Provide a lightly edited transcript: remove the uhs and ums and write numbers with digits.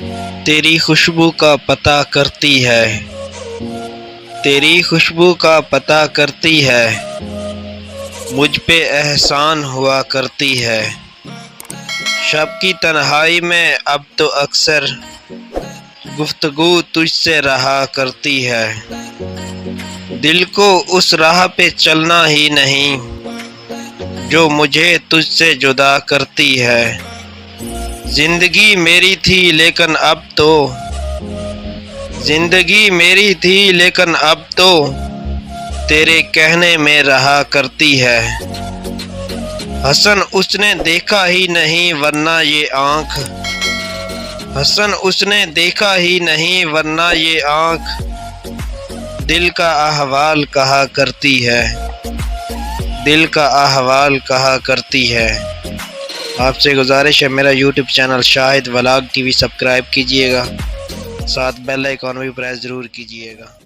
تیری خوشبو کا پتہ کرتی ہے، تیری خوشبو کا پتہ کرتی ہے، مجھ پہ احسان ہوا کرتی ہے۔ شب کی تنہائی میں اب تو اکثر گفتگو تجھ سے رہا کرتی ہے، دل کو اس راہ پہ چلنا ہی نہیں جو مجھے تجھ سے جدا کرتی ہے۔ زندگی میری تھی لیکن اب تو، زندگی میری تھی لیکن اب تو تیرے کہنے میں رہا کرتی ہے۔ حسن اس نے دیکھا ہی نہیں ورنہ یہ آنکھ، حسن اس نے دیکھا ہی نہیں ورنہ یہ آنکھ دل کا احوال کہا کرتی ہے، دل کا احوال کہا کرتی ہے۔ آپ سے گزارش ہے میرا یوٹیوب چینل شاہد ولاگ ٹی وی سبسکرائب کیجئے گا، ساتھ بیل آئیکن بھی پریس ضرور کیجئے گا۔